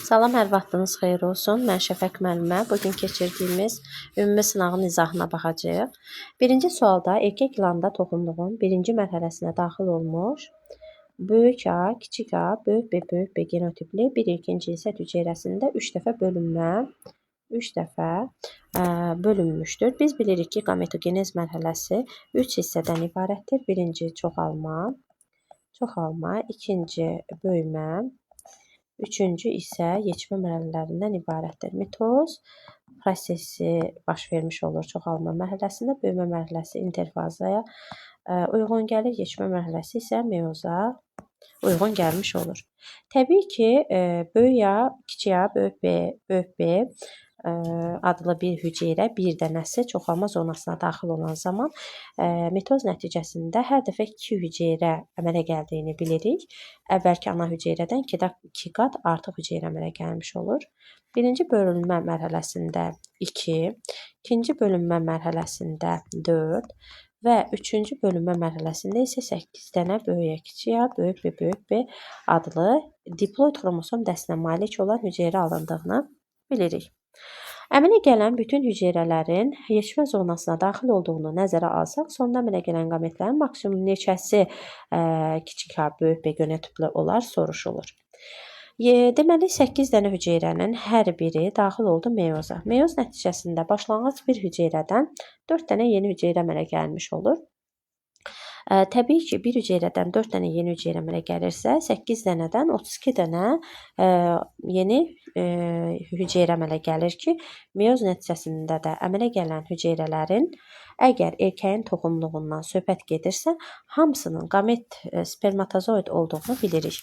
Salam, hər vaxtınız xeyir olsun. Mən Şəfəq müəllimə. Bugün keçirdiyimiz ümumi sınağın izahına baxacağıq. Birinci sualda erkək ilanda toxumluğun birinci mərhələsinə daxil olmuş böyük A, kiçik A, böyük B genotipli bir ilkin cinsiyyət hüceyrəsində 3 dəfə bölünmüşdür. Biz bilirik ki, gametogenez mərhələsi 3 hissədən ibarətdir. Birinci çoxalma, ikinci böyümə, üçüncü isə yetişmə mərhələlərindən ibarətdir. Mitoz prosesi baş vermiş olur çoxalma mərhələsində, böyümə mərhələsi interfazaya uyğun gəlir, yetişmə mərhələsi isə meyoza uyğun gəlmiş olur. Təbii ki, böyük A, kiçik A, böyük B adlı bir hüceyrə bir dənəsi çoxalma zonasına daxil olan zaman mitoz nəticəsində hər dəfə 2 hüceyrə əmələ gəldiyini bilirik. Əvvəlki ana hüceyrədən 2 qat artıq hüceyrə əmələ gəlmiş olur. Birinci bölünmə mərhələsində 2, ikinci bölünmə mərhələsində 4 və üçüncü bölünmə mərhələsində isə 8 dənə böyük A, kiçik A, böyük B adlı diploid xromosom dəstinə malik olan hüceyrə alındığını bilirik. Əmələ gələn bütün hüceyrələrin yetişmə zonasına daxil olduğunu nəzərə alsaq, sonda əmələ gələn qametlərin maksimum neçəsi kiçik A, böyük B genotipli olar soruşulur. Deməli, 8 dənə hüceyrənin hər biri daxil oldu meyoza. Meyoz nəticəsində başlanğıc bir hüceyrədən 4 dənə yeni hüceyrə əmələ gəlmiş olur. Təbii ki, bir hüceyrədən 4 dənə yeni hüceyrə əmələ gəlirsə, 8 dənədən 32 dənə yeni hüceyrə əmələ gəlir ki, meyoz nəticəsində də əmələ gələn hüceyrələrin əgər erkəyin toxumluğundan söhbət gedirsə, hamısının qamet spermatozoid olduğunu bilirik.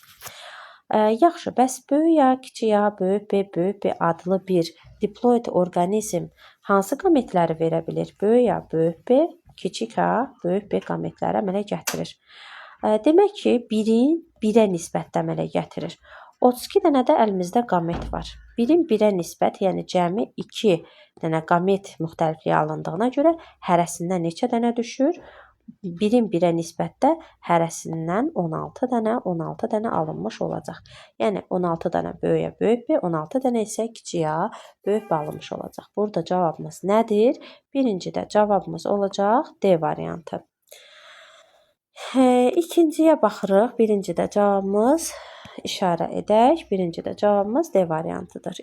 Yaxşı, bəs böyük A, kiçik A, böyük B adlı bir diploid orqanizm hansı qametləri verə bilir? Böyük A, böyük B, kiçik A, böyük B qametləri əmələ gətirir. Demək ki, birin 1-ə nisbətdə əmələ gətirir. 32 dənə də əlimizdə qamet var. Birin 1-ə nisbət, yəni cəmi 2 dənə qamet müxtəlifliyi alındığına görə hərəsindən neçə dənə düşür? Birin 1-ə nisbətdə hərəsindən 16 dənə alınmış olacaq. Yəni 16 dənə böyük A, böyük B, 16 dənə isə kiçik A, böyük B alınmış olacaq. Burada cavabımız nədir? Birincidə cavabımız olacaq D variantı. İkinciyə baxırıq. Birincidə cavabımız işarə edək. Birincidə cavabımız D variantıdır.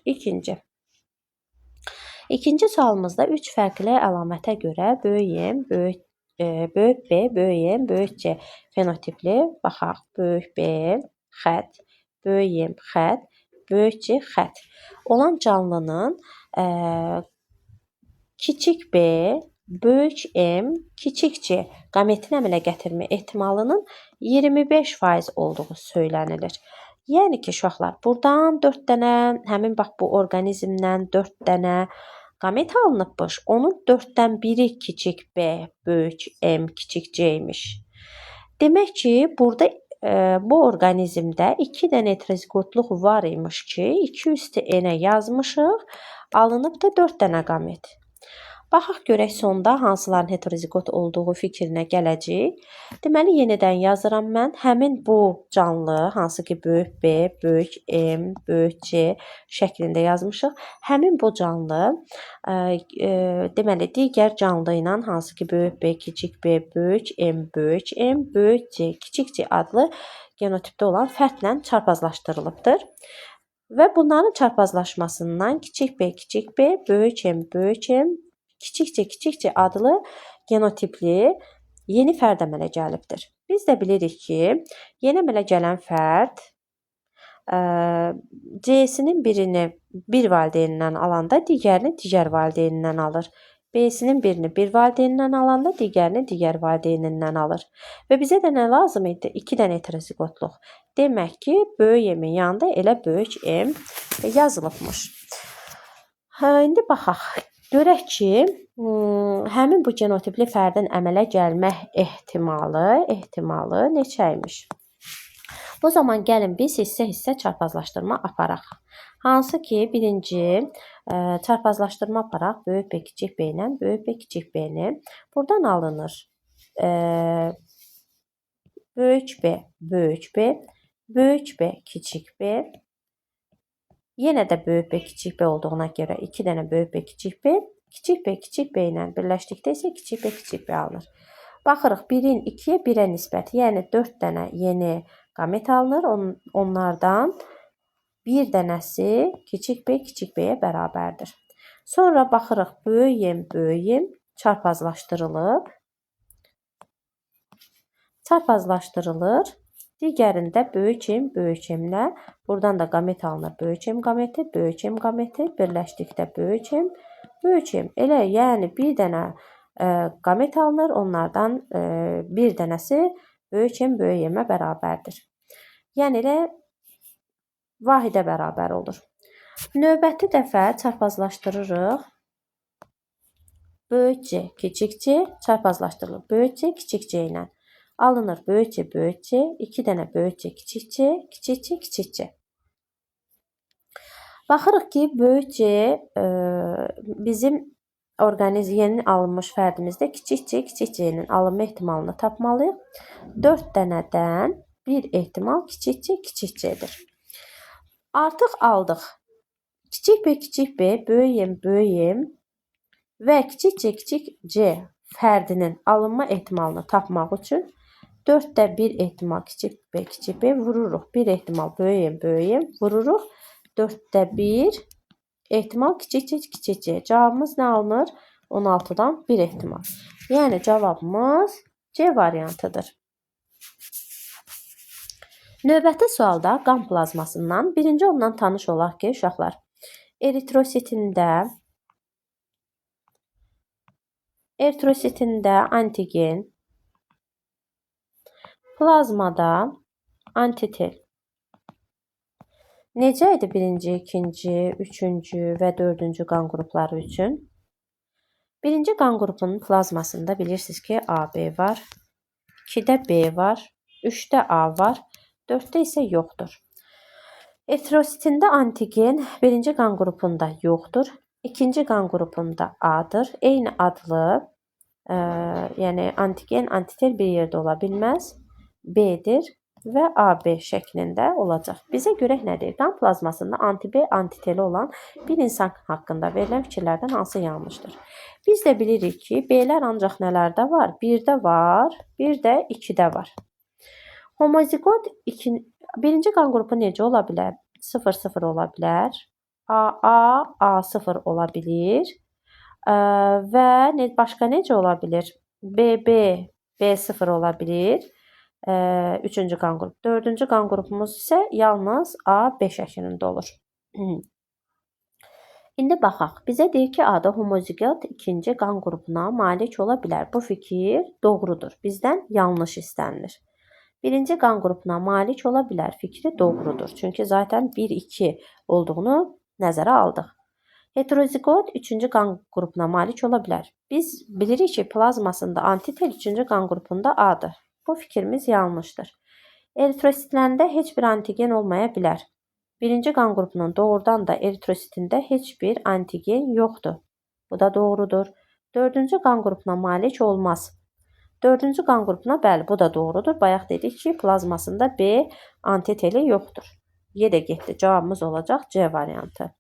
İkinci sualımızda 3 fərqli əlamətə görə böyük B, böyük C fenotipli, baxaq, böyük B, xətt, böyük xətt, böyük C xətt olan canlının kiçik B, böyük M, kiçik C qametini əmələ gətirmə ehtimalının 25% olduğu söylənilir. Yəni ki, uşaqlar, buradan 4 dənə, həmin bax bu orqanizmdən 4 dənə qamet alınıbmış. Onun 4-dən biri kiçik B, böyük M, kiçik C imiş. Demək ki, burada bu orqanizmdə 2 dənə heterozigotluq var imiş ki, 2 üstü N-ə yazmışıq, alınıb da 4 dənə qamet. Baxaq görək sonda hansıların heterozigot olduğu fikrinə gələcək. Deməli, yenidən yazıram mən. Həmin bu canlı, hansı ki, böyük B, böyük M, böyük C şəklində yazmışıq. Həmin bu canlı, deməli, digər canlı ilə hansı ki, böyük B, kiçik B, böyük M, böyük C, kiçik C adlı genotipdə olan fərdlə çarpazlaşdırılıbdır. Və bunların çarpazlaşmasından kiçik B, böyük M, kiçik C adlı genotipli yeni fərd əmələ gəlibdir. Biz də bilirik ki, yeni əmələ gələn fərd C-sinin birini bir valideynindən alanda digərini digər valideynindən alır. B-sinin birini bir valideynindən alanda digərini digər valideynindən alır. Və bizə də nə lazım idi? 2 dənə heterozigotluq. Demək ki, böyük M-in yanında elə böyük M yazılıbmış. İndi baxaq. Görək ki, həmin bu genotipli fərdin əmələ gəlmək ehtimalı neçə imiş? O zaman gəlin biz hissə-hissə çarpazlaşdırma aparaq. Hansı ki, birinci çarpazlaşdırma aparaq böyük B, kiçik B ilə, böyük B, kiçik B-ni. Buradan alınır böyük B, kiçik B, Yenə də böyük B, kiçik B olduğuna görə 2 dənə böyük B, kiçik B. Kiçik B ilə birləşdikdə isə kiçik B alınır. Baxırıq 1-in 2-yə 1-ə nisbəti, yəni 4 dənə yeni qamet alınır. Onlardan bir dənəsi kiçik B-yə bərabərdir. Sonra baxırıq böyük M çarpazlaşdırılır. Digərində böyük M-lə, buradan da qamet alınır. Böyük M qaməti birləşdikdə böyük M. Elə, yəni bir dənə qamet alınır. Onlardan bir dənəsi böyük M-ə bərabərdir. Yəni elə vahidə bərabər olur. Növbəti dəfə çarpazlaşdırırıq. Böyük C, kiçik C çarpazlaşdırılır. Böyük C, kiçik C ilə. Alınır böyük C, 2 dənə böyük C, kiçik C. Baxırıq ki, böyük C bizim yeni alınmış fərdimizdə kiçik C-nin alınma ehtimalını tapmalıyıq. 4 dənədən bir ehtimal kiçik C-dir. Artıq aldıq. Kiçik B, böyük M və kiçik C fərdinin alınma ehtimalını tapmaq üçün 4də 1 ehtimal kiçik B vururuq. 1 ehtimal böyük M vururuq. 4də 1 ehtimal kiçik C. Cavabımız nə alınır? 16-dan 1 ehtimal. Yəni cavabımız C variantıdır. Növbəti sualda qan plazmasından birinci ondan tanış olaq ki, uşaqlar, eritrositində antigen, plazmada antitel. Necə idi birinci, ikinci, üçüncü və dördüncü qan qrupları üçün? Birinci qan qrupunun plazmasında bilirsiniz ki, AB var, 2-də B var, 3-də A var, 4-də isə yoxdur. Eritrositində antigen birinci qan qrupunda yoxdur, ikinci qan qrupunda A-dır. Eyni adlı, yəni antigen, antitel bir yerdə ola bilməz, B-dir və AB şəklində olacaq. Bizə görək nədir? Qan plazmasında anti-B, antiteli olan bir insan haqqında verilən fikirlərdən hansı yanlışdır? Biz də bilirik ki, B-lər ancaq nələrdə var? 1-də var, bir də 2-də var. Homozigot birinci qan qrupu necə ola bilər? 0-0 ola bilər. AA, A0 ola bilir. Və başqa necə ola bilir? BB, B0 ola bilir. Üçüncü qan qrupu. Dördüncü qan qrupumuz isə yalnız A5 şəklində olur. İndi baxaq. Bizə deyir ki, A-da homozigot ikinci qan qrupuna malik ola bilər. Bu fikir doğrudur. Bizdən yanlış istənilir. Birinci qan qrupuna malik ola bilər fikri doğrudur. Çünki zaten 1-2 olduğunu nəzərə aldıq. Heterozigot üçüncü qan qrupuna malik ola bilər. Biz bilirik ki, plazmasında antitel üçüncü qan qrupunda A-dır. Bu fikrimiz yanlışdır. Eritrositlərində heç bir antigen olmaya bilər. Birinci qan qrupunun doğrudan da eritrositində heç bir antigen yoxdur. Bu da doğrudur. Dördüncü qan qrupuna malik olmaz. Dördüncü qan qrupuna bəli, bu da doğrudur. Bayaq dedik ki, plazmasında B antiteli yoxdur. Y də getdi. Cavabımız olacaq C variantı.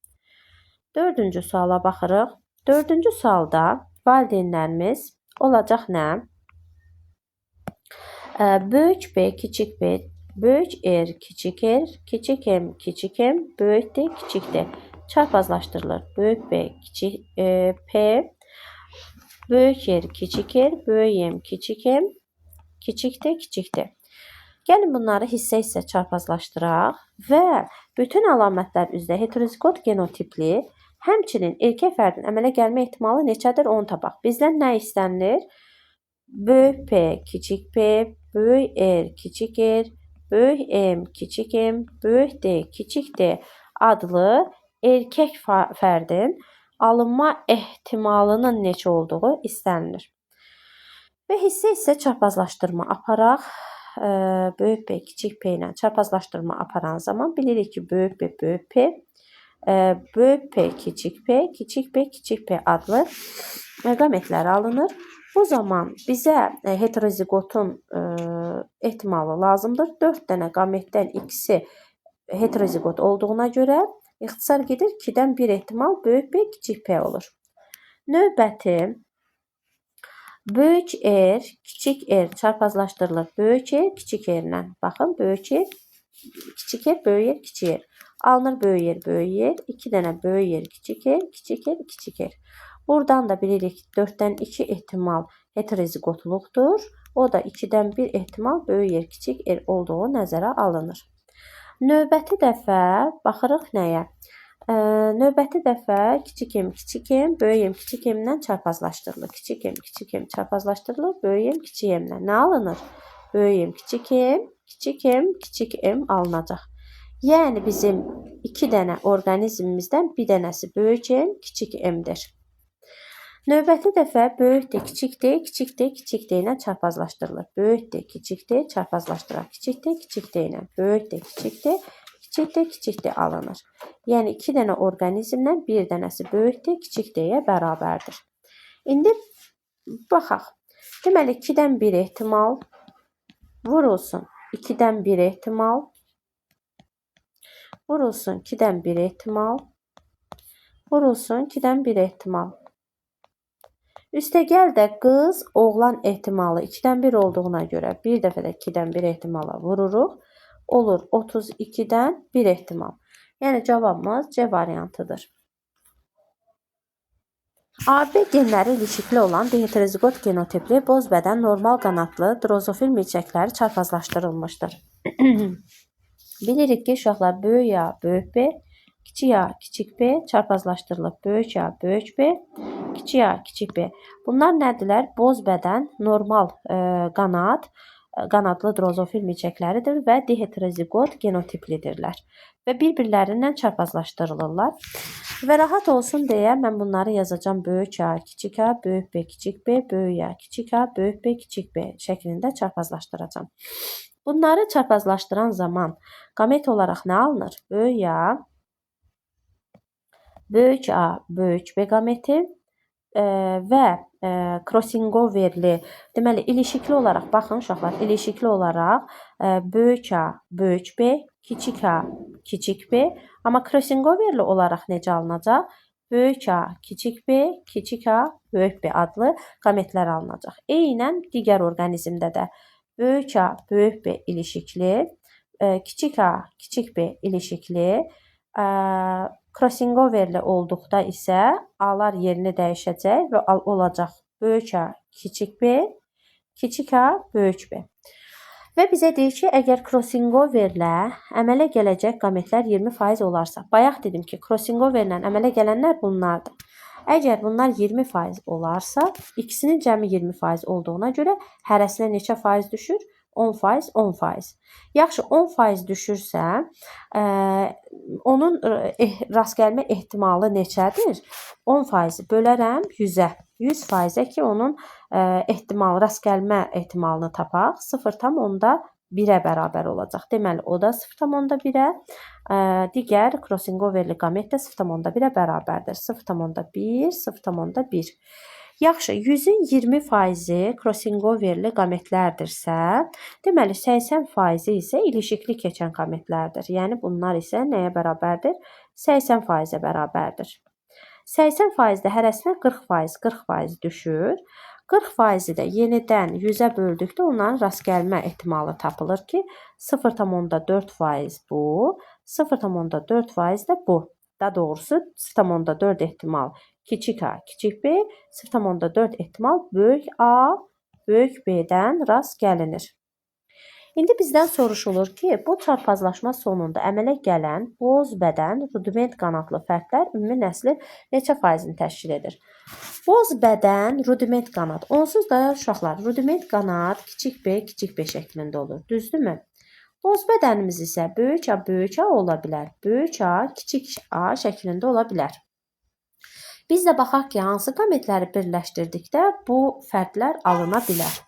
Dördüncü suala baxırıq. Dördüncü sualda valideynlərimiz olacaq nə? Böyük B, kiçik B, böyük R, kiçik M, kiçik M, böyük D, kiçik D çarpazlaşdırılır. Böyük B, kiçik P, böyük R, kiçik R, böyük M, kiçik M, kiçik D, kiçik D. Gəlin bunları hissə-hissə çarpazlaşdıraq və bütün əlamətlər üzrə heterozigot genotipli, həmçinin erkək fərdin əmələ gəlmə ehtimalı neçədir onu tapaq. Bizdən nə istənilir? Böyük P, kiçik P, böyük R, kiçik R, böyük M, kiçik M, böyük D, kiçik D adlı erkək fərdin alınma ehtimalının neçə olduğu istənilir. Və hissə-hissə çarpazlaşdırma aparaq. Böyük P, kiçik P ilə çarpazlaşdırma aparan zaman bilirik ki, böyük B, böyük P, böyük P, kiçik P, kiçik P adlı qametlər alınır. Bu zaman bizə heterozigotun ehtimalı lazımdır. 4 dənə qametdən ikisi heterozigot olduğuna görə İxtisar gedir 2-dən 1 ehtimal böyük B, kiçik P olur. Növbəti böyük R, kiçik R çarpazlaşdırılır böyük R, kiçik R-lə. Baxın, böyük R, kiçik R, böyük R, kiçik R. Alınır böyük R, 2 dənə böyük R, kiçik R, kiçik R, kiçik R. Buradan da bilirik 4-dən 2 ehtimal heterozigotluqdur. O da 2-dən 1 ehtimal böyük R, kiçik R olduğu nəzərə alınır. Növbəti dəfə baxırıq nəyə? Növbəti dəfə kiçik m, böyük m, kiçik m-lə çarpazlaşdırılır. Kiçik m çarpazlaşdırılır, böyük m, kiçik m-lə. Nə alınır? Böyük m, kiçik m alınacaq. Yəni bizim 2 dənə orqanizmimizdən bir dənəsi böyük m, kiçik m-dir. Növbəti dəfə böyük D, kiçik D, kiçik D, kiçik D ilə çarpazlaşdırılır. Böyük D, kiçik D çarpazlaşdırılır. Kiçik D, kiçik D ilə. Böyük D, kiçik D, kiçik D, kiçik D alınır. Yəni 2 dənə orqanizmdən bir dənəsi böyük D, kiçik D-yə bərabərdir. İndi baxaq. Deməli 2-dən 1 ehtimal vurulsun 2-dən 1 ehtimal vurulsun 2-dən 1 ehtimal vurulsun 2-dən 1 ehtimal. Üstəgəl də qız, oğlan ehtimalı 2-dən 1 olduğuna görə bir dəfə də 2-dən 1 ehtimala vururuq. Olur 32-dən 1 ehtimal. Yəni cavabımız C variantıdır. AB genləri ilişikli olan heterozigot genotipli boz bədən normal qanadlı drozofil milçəkləri çarpazlaşdırılmışdır. Bilirik ki, uşaqlar böyük A, böyük B, kiçik A, kiçik B çarpazlaşdırılıb. Böyük A, böyük B, kiçik A, kiçik B. Bunlar nədirlər? Boz bədən normal qanadlı drozofil milçəkləridir və diheterozigot genotiplidirlər və bir-birlərindən çarpazlaşdırılırlar. Və rahat olsun deyə mən bunları yazacağam. Böyük A, kiçik A, böyük B, kiçik B, böyük A, kiçik A, böyük B, kiçik B şəklində çarpazlaşdıracağam. Bunları çarpazlaşdıran zaman qamet olaraq nə alınır? Böyük A, böyük B qameti və crossingoverli, deməli ilişikli olaraq, baxın uşaqlar, ilişikli olaraq böyük A, böyük B, kiçik A, kiçik B, amma crossingoverli olaraq necə alınacaq? Böyük A, kiçik B, kiçik A, böyük B adlı qametlər alınacaq. Eynən digər orqanizmdə də böyük A, böyük B ilişikli, kiçik A, kiçik B ilişikli, crossingoverli olduqda isə A-lar yerini dəyişəcək və olacaq böyük A, kiçik B, kiçik A, böyük B. Və bizə deyir ki, əgər crossingoverlə əmələ gələcək qametlər 20% olarsa, bayaq dedim ki, crossingoverlə əmələ gələnlər bunlardır. Əgər bunlar 20% olarsa, ikisinin cəmi 20% olduğuna görə hərəsinə neçə faiz düşür? 10%, 10%. Yaxşı, 10% düşürsə, onun rast gəlmə ehtimalı neçədir? 10%-i bölərəm 100-ə. 100%-ə ki, onun rast gəlmə ehtimalını tapaq. 0,1-ə bərabər olacaq. Deməli, o da 0,1-ə, digər crossingoverli qamet də 0,1-ə bərabərdir. 0,1, 0,1. Yaxşı, 100-ün 20%-i crossingoverli qametlərdirsə, deməli 80%-i isə ilişikli keçən qametlərdir. Yəni bunlar isə nəyə bərabərdir? 80%-ə bərabərdir. 80%-də hərəsinə 40%, 40% düşür. 40%-i də yenidən 100-ə böldükdə onların rast gəlmə ehtimalı tapılır ki, 0,4% bu, 0,4% də bu. Daha doğrusu 0,4 ehtimal kiçik A, kiçik B, 0,4 ehtimal böyük A, böyük B-dən rast gəlinir. İndi bizdən soruşulur ki, bu çarpazlaşma sonunda əmələ gələn boz bədən rudiment qanadlı fərdlər ümumi nəsli neçə faizini təşkil edir? Boz bədən rudiment qanad. Onsuz da uşaqlar, rudiment qanad kiçik B şəklində olur. Düzdürmü? Boz bədənimiz isə böyük A ola bilər. Böyük A, kiçik A şəklində ola bilər. Biz də baxaq ki, hansı qametləri birləşdirdikdə bu fərdlər alına bilər.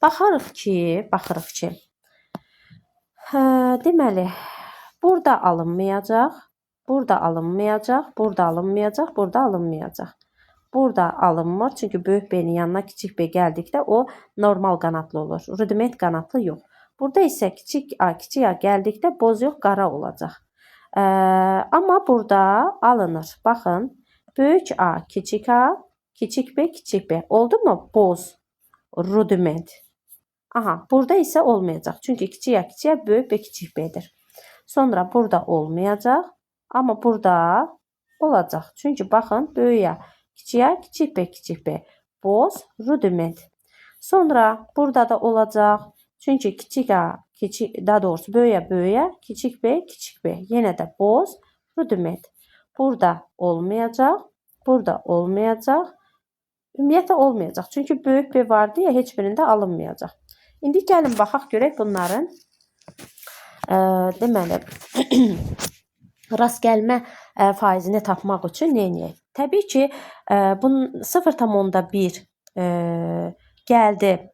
Baxırıq ki, deməli, burada alınmayacaq, burada alınmayacaq, burada alınmayacaq, burada alınmayacaq. Burada alınmır, çünki böyük B-nin yanına kiçik B gəldikdə o normal qanadlı olur, rudiment qanadlı yox. Burada isə kiçik A gəldikdə boz yox, qara olacaq. Amma burada alınır. Baxın, böyük A, kiçik A, kiçik B, kiçik B. Oldu mu? Boz, rudiment. Aha, burada isə olmayacaq. Çünki kiçik A, kiçik A, böyük B, kiçik B'dir. Sonra burada olmayacaq. Amma burada olacaq. Çünki baxın, böyük A, kiçik A, kiçik B, kiçik B. Boz, rudiment. Sonra burada da olacaq. Çünki kiçik A, daha doğrusu böyük A, böyük A, kiçik B, kiçik B. Yenə də boz, rudiment. Burada olmayacaq. Burada olmayacaq. Ümumiyyətlə olmayacaq. Çünki böyük B vardı ya, heç birində alınmayacaq. İndi gəlin baxaq görək bunların deməli rast gəlmə faizini tapmaq üçün nə edək? Təbii ki, bunun 0,1 gəldi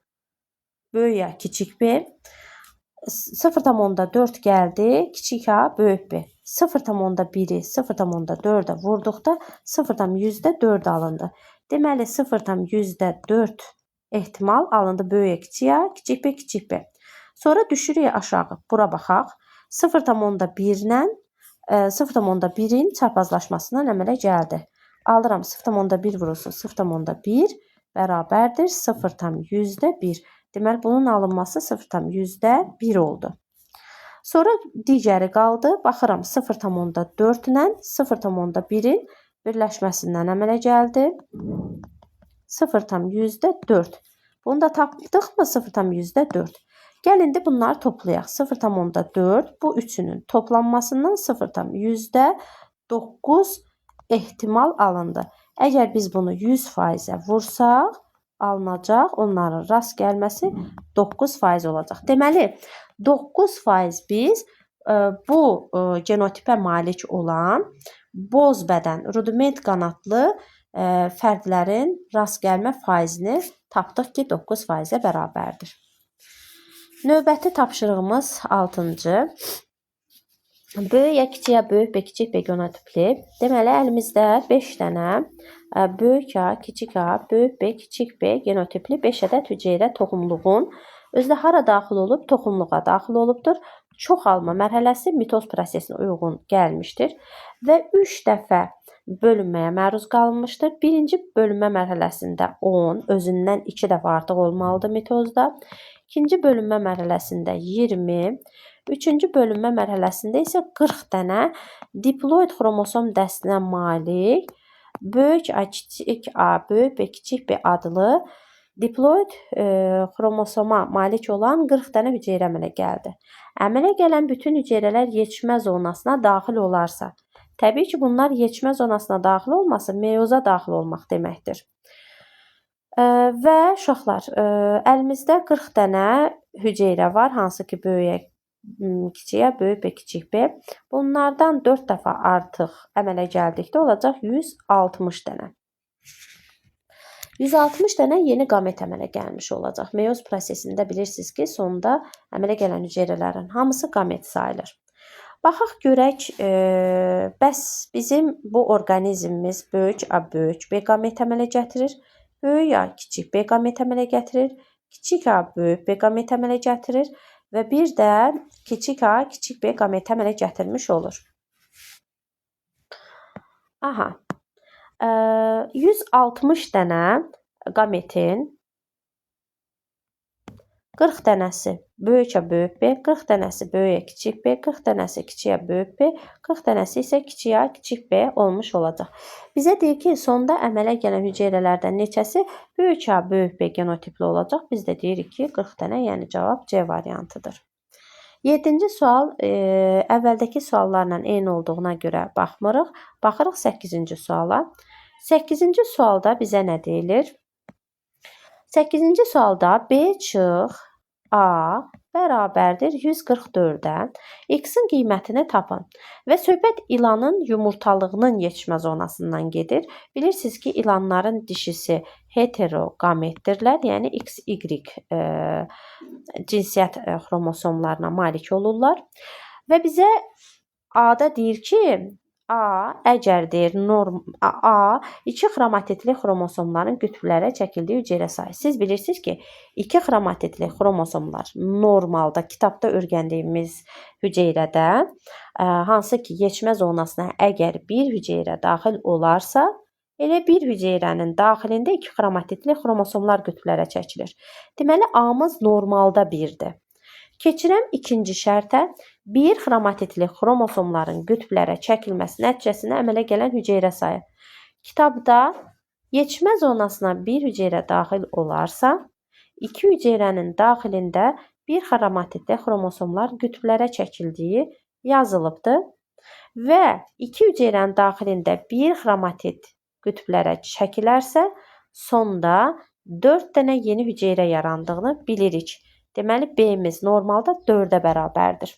böyük A, kiçik B. 0,4 gəldi kiçik A, böyük B. 0,1-i 0,4-ə vurduqda 0,4 alındı. Deməli 0,4 ehtimal alındı böyük A, kiçik A, kiçik B, kiçik B. Sonra düşürük aşağı. Bura baxaq. 0,1-lə 0,1-in çarpazlaşmasından əmələ gəldi. Alıram 0,1 vurulsun 0,1 bərabərdir 0,1. Deməli bunun alınması 0,1 oldu. Sonra digəri qaldı. Baxıram 0,4 ilə 0,1-in birləşməsindən əmələ gəldi. 0,4. Bunu da tapdıqmı 0,4? Gəlin indi bunları toplayaq. 0,4 bu üçünün toplanmasından 0,9 ehtimal alındı. Əgər biz bunu 100%-ə vursaq, alınacaq. Onların rast gəlməsi 9% olacaq. Deməli 9% biz bu genotipə malik olan boz bədən, rudiment qanadlı fərdlərin rast gəlmə faizini tapdıq ki, 9%-ə bərabərdir. Növbəti tapşırığımız 6-cı. Böyük A, kiçik A, böyük B, kiçik B genotipli. Deməli, əlimizdə 5 dənə böyük A, kiçik A, böyük B, kiçik B genotipli 5 ədəd hüceyrə toxumluğun özdə hara daxil olub? Toxumluğa daxil olubdur. Çoxalma mərhələsi mitoz prosesinə uyğun gəlmişdir və 3 dəfə bölünməyə məruz qalınmışdır. Birinci bölünmə mərhələsində 10, özündən 2 dəfə artıq olmalıdır mitozda. İkinci bölünmə mərhələsində 20, üçüncü bölünmə mərhələsində isə 40 dənə diploid xromosom dəstinə malik böyük A, kiçik A, böyük B, kiçik B adlı diploid xromosoma malik olan 40 dənə hüceyrə əmələ gəldi. Əmələ gələn bütün hüceyrələr yetişmə zonasına daxil olarsa, təbii ki, bunlar yetişmə zonasına daxil olması meyoza daxil olmaq deməkdir. Və uşaqlar, əlimizdə 40 dənə hüceyrə var, hansı ki, böyük kiçik A, böyük B, kiçik B. Bunlardan 4 dəfə artıq əmələ gəldikdə olacaq 160 dənə. 160 dənə yeni qamet əmələ gəlmiş olacaq. Meyoz prosesində bilirsiniz ki, sonda əmələ gələn hüceyrələrin hamısı qamet sayılır. Baxaq görək, bəs bizim bu orqanizmimiz böyük A, böyük B qamet əmələ gətirir. Böyük A, kiçik B qamet əmələ gətirir. Kiçik A, böyük B qamet əmələ gətirir. Və bir də kiçik A, kiçik B qamet əmələ gətirmiş olur. Aha. 160 dənə qametin 40 dənəsi böyük A, böyük B, 40 dənəsi böyük A, kiçik B, 40 dənəsi kiçik A, böyük B, 40 dənəsi isə kiçik A, kiçik B olmuş olacaq. Bizə deyir ki, sonda əmələ gələn hüceyrələrdən neçəsi böyük A, böyük B genotipli olacaq? Biz də deyirik ki, 40 dənə, yəni cavab C variantıdır. 7-ci sual əvvəldəki suallarla eyni olduğuna görə baxmırıq. Baxırıq 8-ci suala. 8-ci sualda bizə nə deyilir? 8-ci sualda B çıx A bərabərdir 144-ə. X-in qiymətini tapın. Və söhbət ilanın yumurtalığının yetişmə zonasından gedir. Bilirsiniz ki, ilanların dişisi heteroqametdirlər, yəni XY cinsiyyət xromosomlarına malik olurlar. Və bizə A-da deyir ki, A əgərdir norm A 2 xromatidli xromosomların qütblərə çəkildiyi hüceyrə sayı. Siz bilirsiniz ki, 2 xromatidli xromosomlar normalda kitabda öyrəndiyimiz hüceyrədə hansı ki yetmə zonasına əgər bir hüceyrə daxil olarsa, elə bir hüceyrənin daxilində 2 xromatidli xromosomlar qütblərə çəkilir. Deməli A-mız normalda 1-dir. Keçirəm ikinci şərtə. Bir xromatidli xromosomların qütblərə çəkilməsi nəticəsində əmələ gələn hüceyrə sayı. Kitabda yetmə zonasına bir hüceyrə daxil olarsa, iki hüceyrənin daxilində bir xromatidli xromosomlar qütblərə çəkildiyi yazılıbdır və iki hüceyrənin daxilində bir xromatid qütblərə çəkilərsə, sonda 4 dənə yeni hüceyrə yarandığını bilirik. Deməli, B-miz normalda 4-ə bərabərdir.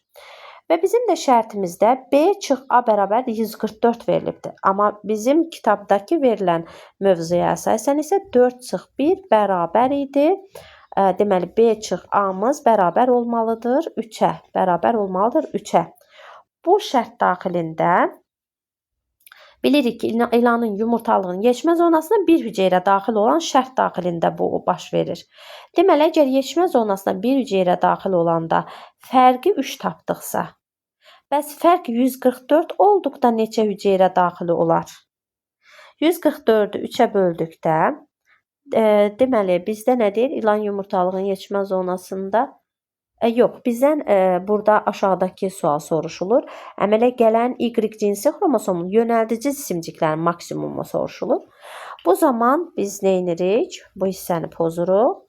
Və bizim də şərtimizdə B çıx A bərabər 144 verilibdir. Amma bizim kitabdakı verilən mövzuya əsasən isə 4 çıx 1 bərabər idi. Deməli, B çıx A-mız bərabər olmalıdır 3-ə. Bərabər olmalıdır 3-ə. Bu şərt daxilində bilirik ki, ilanın yumurtalığının yetmə zonasına bir hüceyrə daxil olan şərt daxilində bu baş verir. Deməli, əgər yetmə zonasına bir hüceyrə daxil olanda fərqi 3 tapdıqsa, bəs fərq 144 olduqda neçə hüceyrə daxili olar? 144-ü 3-ə böldükdə, deməli, bizdə nə deyir? İlan yumurtalığının yetmə zonasında yox, bizdən burada aşağıdakı sual soruşulur. Əmələ gələn Y cinsi xromosomun yönəldici cisimciklərin maksimumu soruşulur. Bu zaman biz nə edirik? Bu hissəni pozuruq.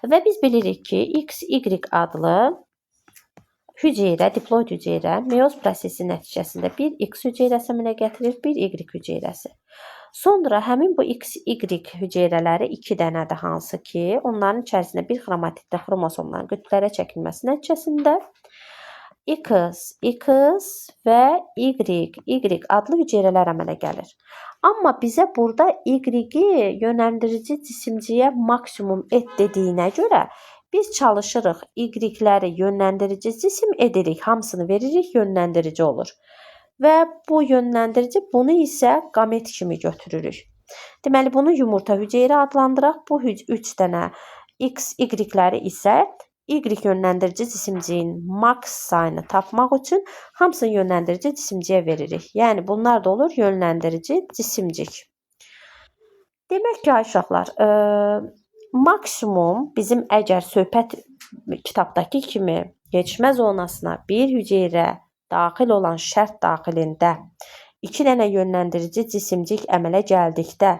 Və biz bilirik ki, XY adlı hüceyrə, diploid hüceyrə meyoz prosesi nəticəsində bir X hüceyrəsi əmələ gətirir, bir Y hüceyrəsi. Sonra həmin bu XY hüceyrələri 2 dənədir, hansı ki, onların içərisində bir xromatiddə xromosomların qütblərə çəkilməsi nəticəsində X və Y adlı hüceyrələr əmələ gəlir. Amma bizə burada Y-i yönləndirici cisimciyə maksimum et dediyinə görə biz çalışırıq Y-ləri yönləndirici cisim edirik, hamısını veririk, yönləndirici olur. Və bu yönləndirici, bunu isə qamet kimi götürürük. Deməli, bunu yumurta hüceyrə adlandıraq. Bu 3 dənə XY-ləri isə Y yönləndirici cisimciyin maks sayını tapmaq üçün hamısını yönləndirici cisimciyə veririk. Yəni, bunlar da olur yönləndirici cisimcik. Demək ki, uşaqlar, maksimum bizim əgər söhbət kitabdakı kimi yetmə zonasına bir hüceyrə daxil olan şərt daxilində 2 dənə yönləndirici cisimcik əmələ gəldikdə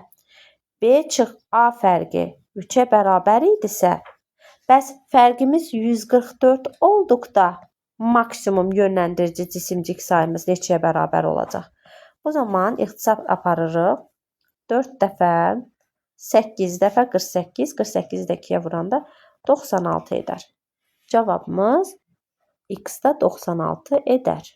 B çıx A fərqi 3-ə bərabər idisə, bəs fərqimiz 144 olduqda maksimum yönləndirici cisimcik sayımız neçəyə bərabər olacaq? O zaman ixtisar aparırıq. 4 dəfə, 8 dəfə 48, 48-i də 2-yə vuranda 96 edər. Cavabımız X-da 96 edər.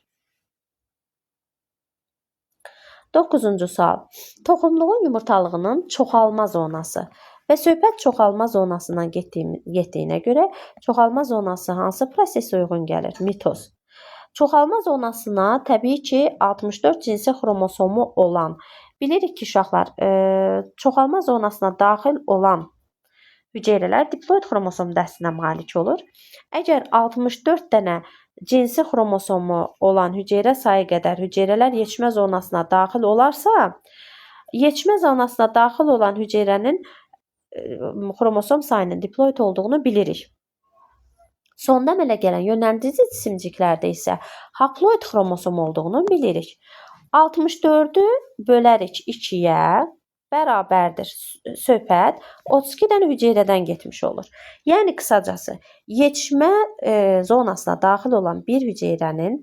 9-cu sual. Toxumluğun yumurtalığının çoxalma zonası və söhbət çoxalma zonasından getdiyinə görə çoxalma zonası hansı prosesə uyğun gəlir? Mitoz. Çoxalma zonasına təbii ki 64 cinsi xromosomu olan, bilirik ki uşaqlar, çoxalma zonasına daxil olan hüceyrələr diploid xromosom dəstinə malik olur. Əgər 64 dənə cinsi xromosomu olan hüceyrə sayı qədər hüceyrələr yetmə zonasına daxil olarsa, yetmə zonasına daxil olan hüceyrənin xromosom sayının diploid olduğunu bilirik. Sonda əmələ gələn yönləndirici cisimciklərdə isə haploid xromosom olduğunu bilirik. 64-ü bölərik 2-yə, bərabərdir. Söhbət 32 dənə hüceyrədən getmiş olur. Yəni, qısacası, yetmə zonasına daxil olan bir hüceyrənin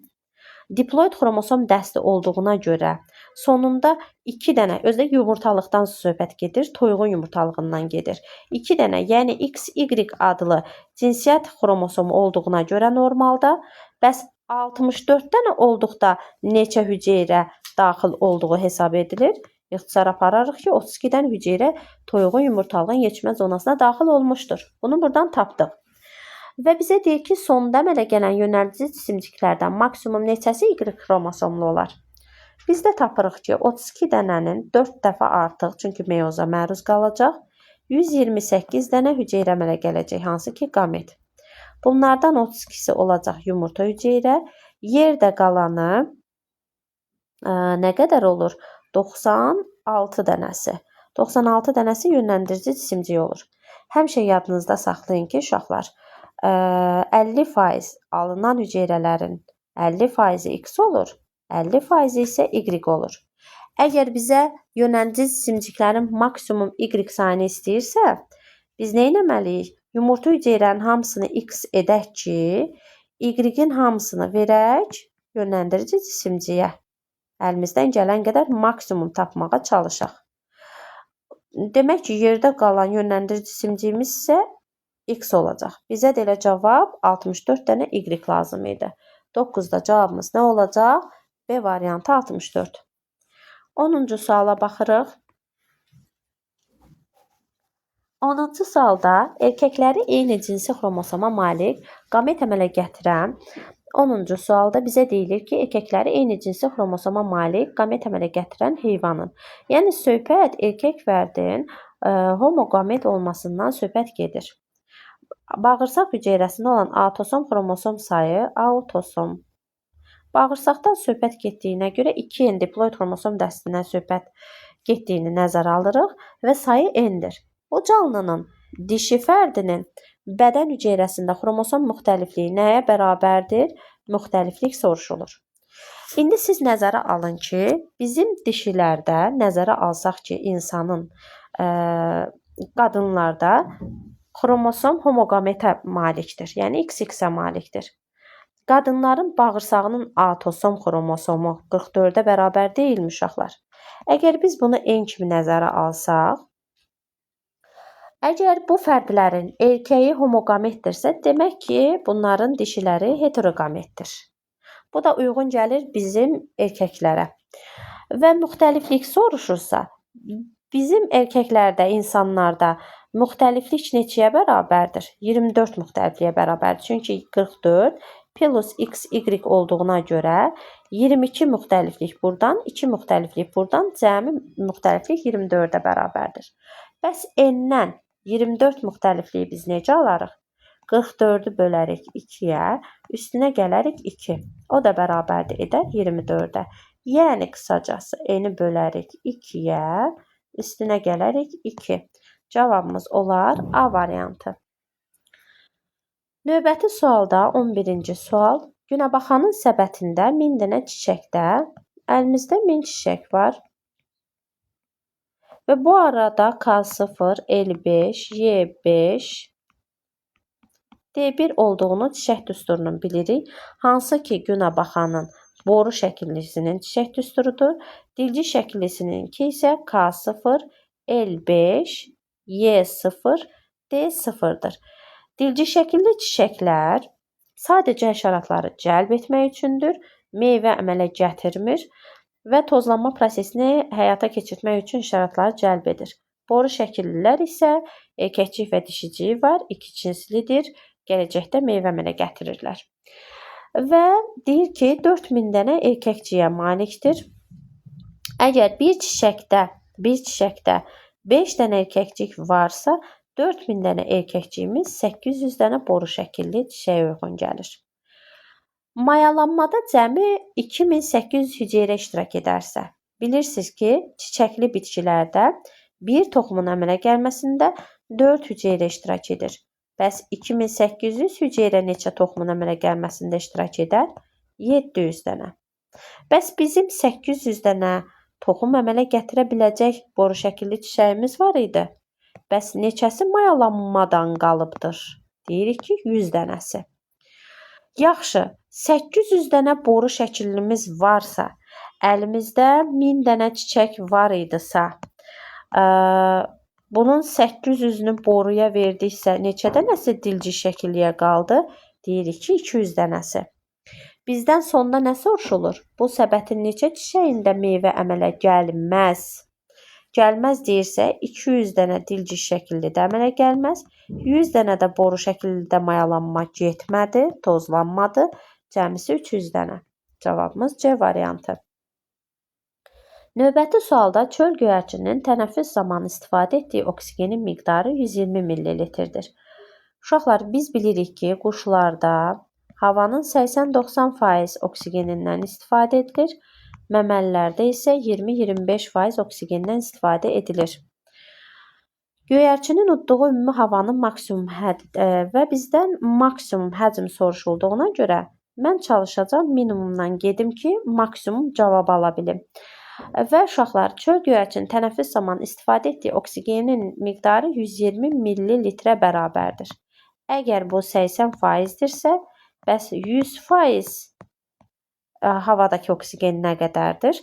diploid xromosom dəsti olduğuna görə sonunda 2 dənə, özdə yumurtalıqdan söhbət gedir, toyuğun yumurtalığından gedir. 2 dənə, yəni XY adlı cinsiyyət xromosomu olduğuna görə normalda, bəs 64 dənə olduqda neçə hüceyrə daxil olduğu hesab edilir? İxtisar apararıq ki, 32 dənə hüceyrə toyuğun yumurtalığın yetmə zonasına daxil olmuşdur. Bunu buradan tapdıq. Və bizə deyir ki, sonda əmələ gələn yönəldici cisimciklərdən maksimum neçəsi Y xromosomlu olar? Biz də tapırıq ki, 32 dənənin 4 dəfə artıq, çünki meyoza məruz qalacaq, 128 dənə hüceyrə əmələ gələcək, hansı ki, qamet. Bunlardan 32-si olacaq yumurta hüceyrə, yerdə qalanı nə qədər olur? 96 dənəsi. 96 dənəsi yönləndirici cisimcik olur. Həmişə yadınızda saxlayın ki, uşaqlar, 50% alınan hüceyrələrin 50% X olur, 50% isə Y olur. Əgər bizə yönləndirici cisimciklərin maksimum Y sayını istəyirsə, biz nə etməliyik? Yumurta hüceyrənin hamısını X edək ki, Y-in hamısını verək yönləndirici cisimciyə. Əlimizdən gələn qədər maksimum tapmağa çalışaq. Demək ki, yerdə qalan yönləndirici cisimciyimiz isə X olacaq. Bizə də elə cavab 64 dənə Y lazım idi. 9-da cavabımız nə olacaq? B variantı 64. 10-cu suala baxırıq. 10-cu sualda erkəkləri eyni cinsi xromosoma malik qamet əmələ gətirən 10-cu sualda bizə deyilir ki, erkəkləri eyni cinsi xromosoma malik qamet əmələ gətirən heyvanın. Yəni söhbət erkək fərdin homoqamet olmasından söhbət gedir. Bağırsaq hüceyrəsində olan autosom xromosom sayı autosom. Bağırsaqdan söhbət getdiyinə görə 2N diploid xromosom dəstindən söhbət getdiyini nəzərə alırıq və sayı N-dir. Bu canlının dişi fərdinin bədən hüceyrəsində xromosom müxtəlifliyi nəyə bərabərdir? Müxtəliflik soruşulur. İndi siz nəzərə alın ki, bizim dişilərdə nəzərə alsaq ki, insanın qadınlarda xromosom homoqametə malikdir, yəni XX-ə malikdir. Qadınların bağırsağının autosom xromosomu 44-ə bərabər deyilmi uşaqlar? Əgər biz bunu N kimi nəzərə alsaq, əgər bu fərdlərin erkəyi homoqametdirsə, demək ki, bunların dişiləri heteroqametdir. Bu da uyğun gəlir bizim erkəklərə. Və müxtəliflik soruşursa, bizim erkəklərdə, insanlarda müxtəliflik neçəyə bərabərdir? 24 müxtəlifliyə bərabərdir. Çünki 44 plus x, y olduğuna görə 22 müxtəliflik buradan, 2 müxtəliflik buradan, cəmi müxtəliflik 24-ə bərabərdir. Bəs N-dən 24 müxtəlifliyi biz necə alarıq? 44-ü bölərik 2-yə, üstünə gələrik 2. O da bərabərdir edər 24-ə. Yəni qısacası N-i bölərik 2-yə, üstünə gələrik 2. Cavabımız olar A variantı. Növbəti sualda 11-ci sual. Günəbaxanın səbətində 1000 dənə çiçəkdə, əlimizdə 1000 çiçək var. Və bu arada K0, L5, Y5, D1 olduğunu çiçək düsturunun bilirik. Hansı ki, günəbaxanın boru şəkillisinin çiçək düsturudur. Dilci şəkillisinin-ki isə K0, L5, Y0, D0-dır. Dilci şəkilli çiçəklər sadəcə həşəratları cəlb etmək üçündür, meyvə əmələ gətirmir və tozlanma prosesini həyata keçirmək üçün həşəratları cəlb edir. Boru şəkillilər isə erkəkcik və dişicik var, iki cinslidir, gələcəkdə meyvə əmələ gətirirlər. Və deyir ki, 4000 dənə erkəkciyə malikdir. Əgər bir çiçəkdə 5 dənə erkəkcik varsa, 4000 dənə erkəkciyimiz 800 dənə boru şəkilli çiçəyə uyğun gəlir. Mayalanmada cəmi 2800 hüceyrə iştirak edərsə, bilirsiniz ki, çiçəkli bitkilərdə bir toxumun əmələ gəlməsində 4 hüceyrə iştirak edir. Bəs 2800 hüceyrə neçə toxumun əmələ gəlməsində iştirak edər? 700 dənə. Bəs bizim 800 dənə toxum əmələ gətirə biləcək boru şəkilli çiçəyimiz var idi. Bəs neçəsi mayalanmadan qalıbdır? Deyirik ki, 100 dənəsi. Yaxşı, 800 dənə boru şəkillimiz varsa, əlimizdə 1000 dənə çiçək var idisə, bunun 800-ünü boruya verdiksə, neçə dənəsi dilci şəkilliyə qaldı? Deyirik ki, 200 dənəsi. Bizdən sonda nə soruşulur? Bu səbətin neçə çiçəyində meyvə əmələ gəlməz? gəlməz deyirsə, 200 dənə dilciş şəkilli də əmələ gəlməz. 100 dənə də boru şəkildə mayalanma getmədi, tozlanmadı. Cəmisi 300 dənə. Cavabımız C variantı. Növbəti sualda çöl göyərçininin tənəffüs zamanı istifadə etdiyi oksigenin miqdarı 120 ml-dir. Uşaqlar, biz bilirik ki, quşlarda havanın 80-90% oksigenindən istifadə edilir. Məməlilərdə isə 20-25% oksigenindən istifadə edilir. Göyərçinin udduğu ümumi havanın maksimum və bizdən maksimum həcm soruşulduğuna görə mən çalışacağam minimumdan gedim ki, maksimum cavab ala bilim. Və uşaqlar, çöl göyərçinin tənəffüs zamanı istifadə etdiyi oksigenin miqdarı 120 ml bərabərdir. Əgər bu 80%-dirsə, bəs 100% havadakı oksigen nə qədərdir?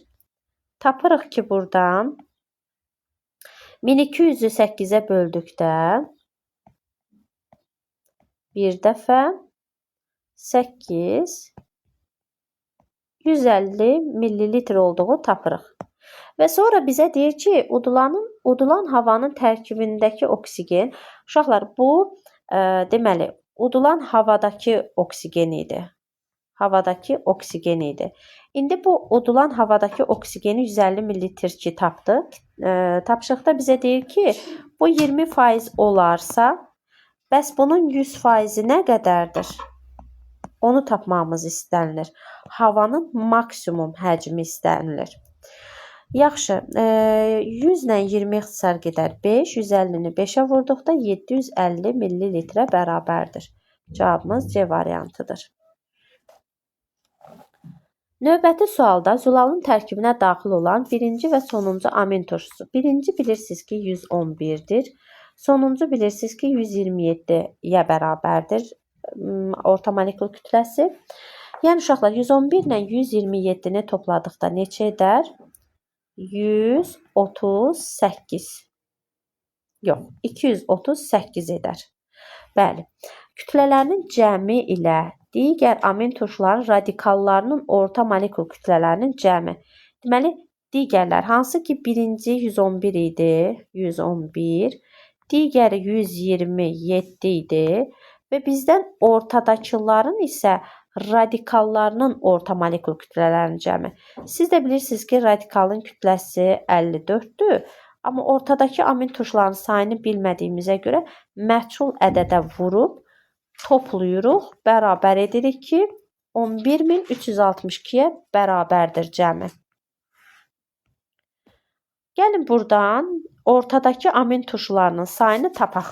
Tapırıq ki, buradan 1200-ü 8-ə böldükdə bir dəfə 8 150 ml olduğu tapırıq. Və sonra bizə deyir ki, udulan havanın tərkibindəki oksigen, uşaqlar, bu deməli, udulan havadakı oksigen idi. İndi bu udulan havadakı oksigeni 150 ml ki tapdıq. Tapşırıqda bizə deyir ki, bu 20% olarsa, bəs bunun 100%-i nə qədərdir? Onu tapmamız istənilir. Havanın maksimum həcmi istənilir. Yaxşı, 100 ilə 20 ixtisar gedər 5, 150-ni 5-ə vurduqda 750 ml bərabərdir. Cavabımız C variantıdır. Növbəti sualda zülalın tərkibinə daxil olan birinci və sonuncu amin turşusu. Birinci bilirsiniz ki, 111-dir. Sonuncu bilirsiniz ki, 127-yə bərabərdir. Orta molekul kütləsi. Yəni uşaqlar, 111 ilə 127-ni topladıqda neçə edər? 138. Yox, 238 edər. Bəli. Kütlələrinin cəmi ilə digər amin turşuların radikallarının orta molekul kütlələrinin cəmi. Deməli, digərlər hansı ki, birinci 111 idi, 111, digəri 127 idi. Və bizdən ortadakıların isə radikallarının orta molekul kütlələrinin cəmi. Siz də bilirsiniz ki, radikalın kütləsi 54-dür. Amma ortadakı amin turşularının sayını bilmədiyimizə görə məchul ədədə vurub toplayırıq, bərabər edirik ki, 11362-yə bərabərdir cəmi. Gəlin buradan ortadakı amin turşularının sayını tapaq.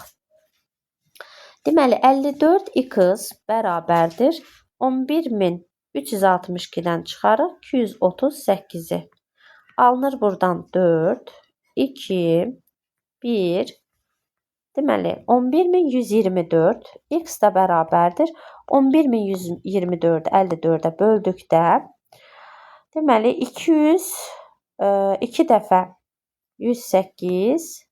Deməli, 54x bərabərdir 11362-dən çıxarıq 238-i. Alınır buradan 4, 2, 1. Deməli, 11124 x da bərabərdir 11124 54-ə böldükdə deməli 2 dəfə 108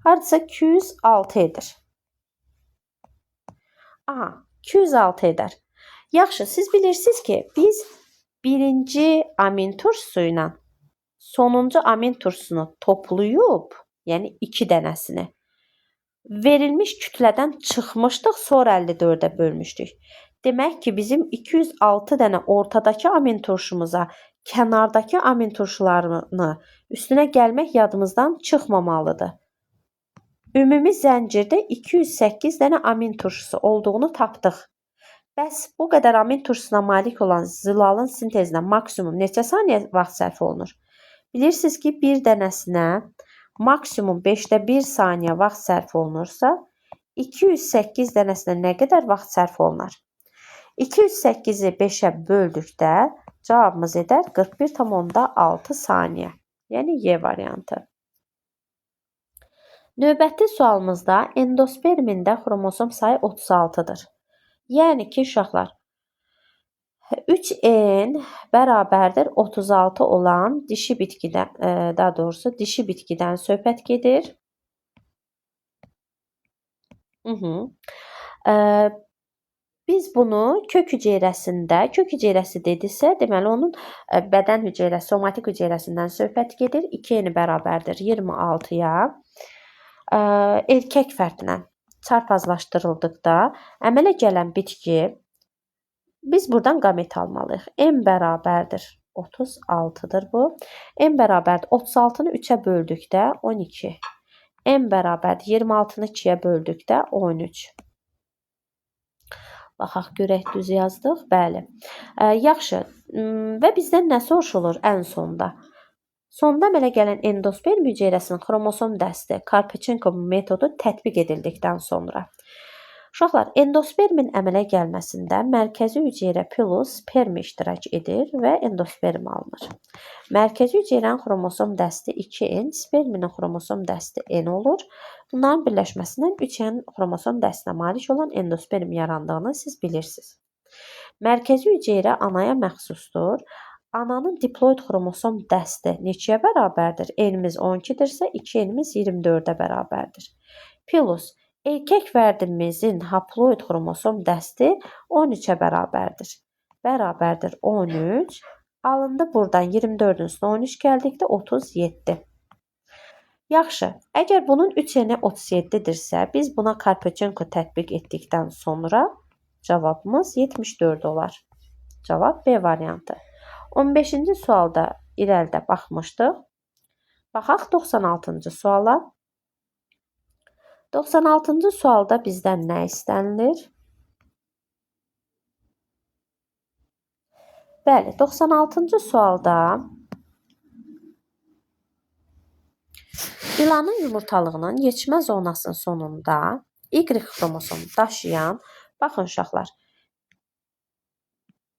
hardasa 206 edir. Aha, 206 edər. Yaxşı, siz bilirsiniz ki, biz birinci amin turşusu ilə sonuncu amin turşusunu toplayıb, yəni 2 dənəsini verilmiş kütlədən çıxmışdıq, sonra 54-ə bölmüşdük. Demək ki, bizim 206 dənə ortadakı amin turşumuza kənardakı amin turşularını üstünə gəlmək yadımızdan çıxmamalıdır. Ümumi zəncirdə 208 dənə amin turşusu olduğunu tapdıq. Bəs bu qədər amin turşusuna malik olan zilalın sintezinə maksimum neçə saniyə vaxt sərf olunur? Bilirsiniz ki, bir dənəsinə maksimum 5də 1 saniyə vaxt sərf olunursa, 208 dənəsinə nə qədər vaxt sərf olunar? 208-i 5-ə böldükdə cavabımız edər 41,6 saniyə. Yəni Y variantı. Növbəti sualımızda endospermində xromosom sayı 36-dır. Yəni ki, uşaqlar, 3N bərabərdir 36 olan dişi bitkidən, daha doğrusu dişi bitkidən söhbət gedir. Biz bunu kök hüceyrəsində, kök hüceyrəsi dedisə, deməli onun bədən hüceyrəsi, somatik hüceyrəsindən söhbət gedir. 2n bərabərdir 26-ya. Erkək fərdlə çarpazlaşdırıldıqda əmələ gələn bitki, biz buradan qamet almalıyıq. M bərabərdir 36-dır bu. M bərabərdir 36-nı 3-ə böldükdə 12. M bərabərdir 26-nı 2-yə böldükdə 13. Baxaq, görək düz yazdıq. Bəli. Yaxşı. Və bizdən nə soruşulur ən sonda? Sonda əmələ gələn endosperm hüceyrəsinin xromosom dəsti Karpachenko metodu tətbiq edildikdən sonra. Uşaqlar, endospermin əmələ gəlməsində mərkəzi hüceyrə plus sperm iştirak edir və endosperm alınır. Mərkəzi hüceyrənin xromosom dəsti 2n, sperminin xromosom dəsti n olur. Bunların birləşməsindən 3n xromosom dəstinə malik olan endosperm yarandığını siz bilirsiniz. Mərkəzi hüceyrə anaya məxsusdur. Ananın diploid xromosom dəsti neçəyə bərabərdir? N-imiz 12-dirsə, 2n-imiz 24-ə bərabərdir. Plus erkək fərdimizin haploid xromosom dəsti 13-ə bərabərdir. Bərabərdir 13. Alındı buradan 24-ün üstünə 13 gəldikdə 37. Yaxşı, əgər bunun 3n-i 37-dirsə, biz buna Karpachenko tətbiq etdikdən sonra cavabımız 74 olar. Cavab B variantı. 15-ci sualda irəlidə baxmışdıq. Baxaq 96-cı suala. 96-cı sualda bizdən nə istənilir? Bəli, 96-cı sualda İlanın yumurtalığının yetişmə zonasının sonunda Y xromosomu daşıyan, baxın uşaqlar,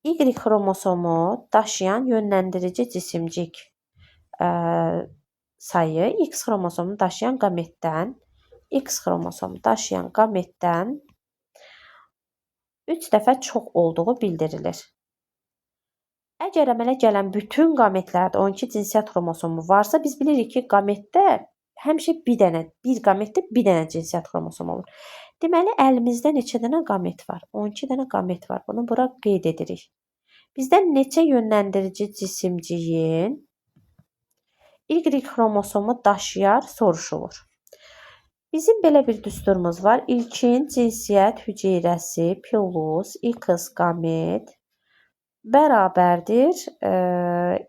Y xromosomu daşıyan yönləndirici cisimcik sayı X xromosomu daşıyan qametdən, X xromosomu daşıyan qametdən 3 dəfə çox olduğu bildirilir. Əgər əmələ gələn bütün qametlərdə 12 cinsiyyət xromosomu varsa, biz bilirik ki, qametdə həmişə bir qametdə bir dənə cinsiyyət xromosomu olur. Deməli, əlimizdə neçə dənə qamet var? 12 dənə qamet var. Bunu bura qeyd edirik. Bizdən neçə yönləndirici cisimciyin Y xromosomu daşıyar soruşulur. Bizim belə bir düsturumuz var. İlkin cinsiyyət hüceyrəsi plus X qamet bərabərdir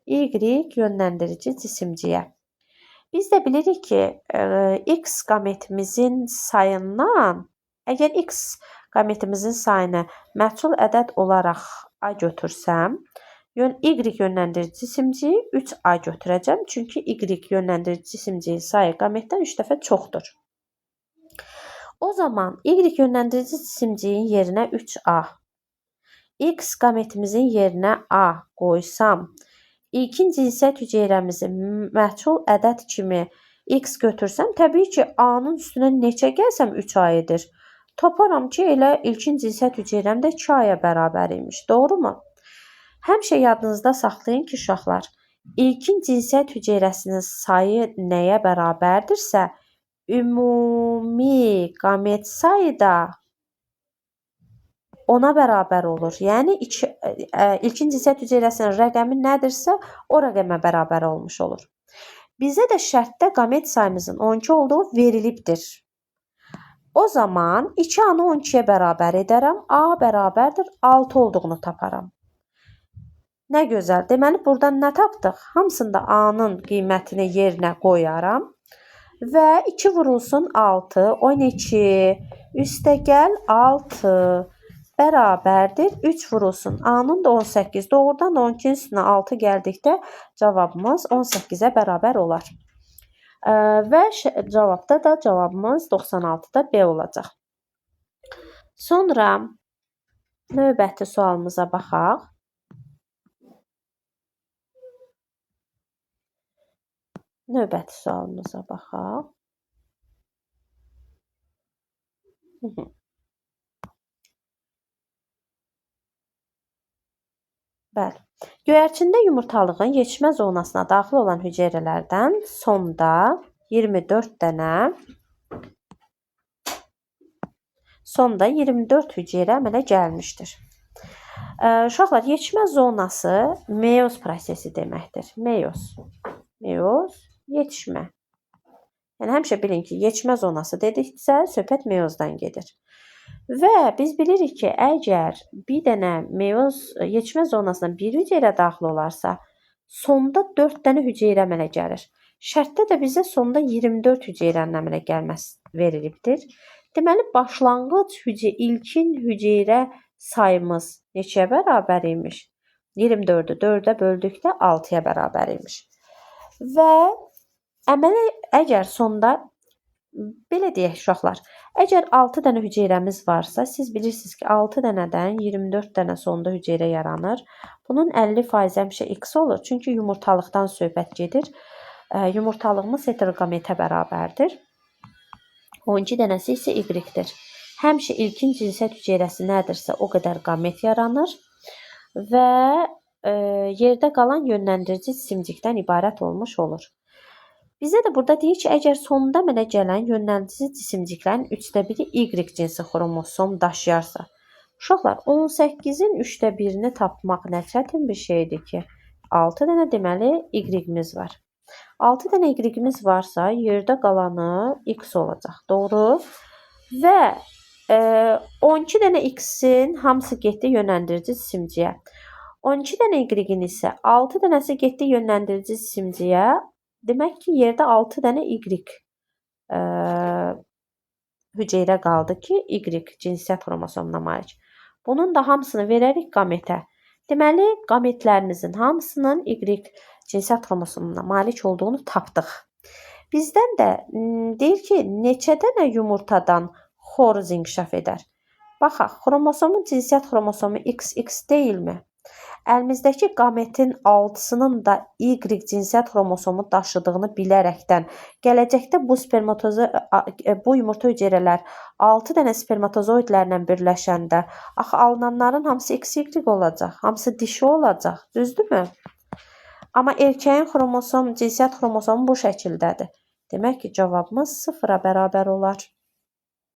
Y yönləndirici cisimciyə. Biz də bilirik ki, X qametimizin sayından, əgər X qametimizin sayını məchul ədəd olaraq A götürsəm, Y yönləndirici cisimciyi 3A götürəcəm. Çünki Y yönləndirici cisimciyin sayı qametdən 3 dəfə çoxdur. O zaman Y yönləndirici cisimciyin yerinə 3A, X qametimizin yerinə A qoysam, ilkin cinsiyyət hüceyrəmizi məchul ədəd kimi X götürsəm, təbii ki, A-nın üstünə neçə gəlsəm 3A edir. Toparam ki, elə ilkin cinsiyyət hüceyrəm də 2A-ya bərabər imiş. Doğrumu? Həmişə yadınızda saxlayın ki, uşaqlar, ilkin cinsiyyət hüceyrəsinin sayı nəyə bərabərdirsə, ümumi qamet sayı da ona bərabər olur. Yəni, ilkin cinsiyyət hüceyrəsinin rəqəmi nədirsə, o rəqəmə bərabər olmuş olur. Bizə də şərtdə qamet sayımızın 12 olduğu verilibdir. O zaman 2A-nı 12-yə bərabər edərəm. A bərabərdir 6 olduğunu taparam. Nə gözəl. Deməli, buradan nə tapdıq? Hamısında A-nın qiymətini yerinə qoyaram. Və 2 vurulsun 6, 12, üstəgəl 6 bərabərdir 3 vurulsun. A-nın da 18. Doğrudan 12-nin üstünə 6 gəldikdə cavabımız 18-ə bərabər olar. Və cavabda da cavabımız 96-da B olacaq. Sonra növbəti sualımıza baxaq. Növbəti sualımıza baxaq. Bəli. Göyərçində yumurtalığın yetişmə zonasına daxil olan hüceyrələrdən sonda 24 dənə, sonda 24 hüceyrə əmələ gəlmişdir. Uşaqlar, yetişmə zonası meyoz prosesi deməkdir. Meyoz, yetişmə. Yəni həmişə bilin ki, yetişmə zonası dediksə, söhbət meyozdan gedir. Və biz bilirik ki, əgər bir dənə meyoz yetişmə zonasına bir hüceyrə daxil olarsa, sonda 4 dənə hüceyrə əmələ gəlir. Şərtdə də bizə sonda 24 hüceyrənin əmələ gəlməsi verilibdir. Deməli, başlanğıc ilkin hüceyrə sayımız neçəyə bərabər imiş? 24-ü 4-ə böldükdə 6-ya bərabər imiş. Və əgər sonda, belə deyək uşaqlar, əgər 6 dənə hüceyrəmiz varsa, siz bilirsiniz ki, 6 dənədən 24 dənə sonda hüceyrə yaranır. Bunun 50% həmişə x olur, çünki yumurtalıqdan söhbət gedir. Yumurtalığımız heterogametə bərabərdir. 12 dənəsi isə y-dir. Həmişə ilkin cinsiyyət hüceyrəsi nədirsə, o qədər qamet yaranır və yerdə qalan yönləndirici cisimcikdən ibarət olmuş olur. Bizə də burada deyir ki, əgər sonda əmələ gələn yönləndirici cisimciklərin 1/3-i y cinsi xromosom daşıyarsa, uşaqlar, 18-in 1/3-ni tapmaq nə çətin bir şeydir ki, 6 dənə deməli y-imiz var. 6 dənə y-imiz varsa, yerdə qalanı x olacaq. Doğru? Və 12 dənə x-in hamısı getdi yönləndirici cisimciyə. 12 dənə y-in isə 6 dənəsi getdi yönləndirici cisimciyə. Demək ki, yerdə 6 dənə y hüceyrə qaldı ki, y cinsiyyət xromosomuna malik. Bunun da hamısını verərik qametə. Deməli, qametlərimizin hamısının y cinsiyyət xromosomuna malik olduğunu tapdıq. Bizdən də deyir ki, neçə dənə yumurtadan xoruz inkişaf edər? Baxaq, xromosomun cinsiyyət xromosomu XX deyilmi? Əlimizdəki qametin 6-sının da y cinsiyyət xromosomu daşıdığını bilərəkdən gələcəkdə bu yumurta hüceyrələr 6 dənə spermatozoidlərlə birləşəndə axı alınanların hamısı XY olacaq, hamısı dişi olacaq, düzdürmü? Amma erkəyin cinsiyyət xromosomu bu şəkildədir. Demək ki, cavabımız 0-a bərabər olar.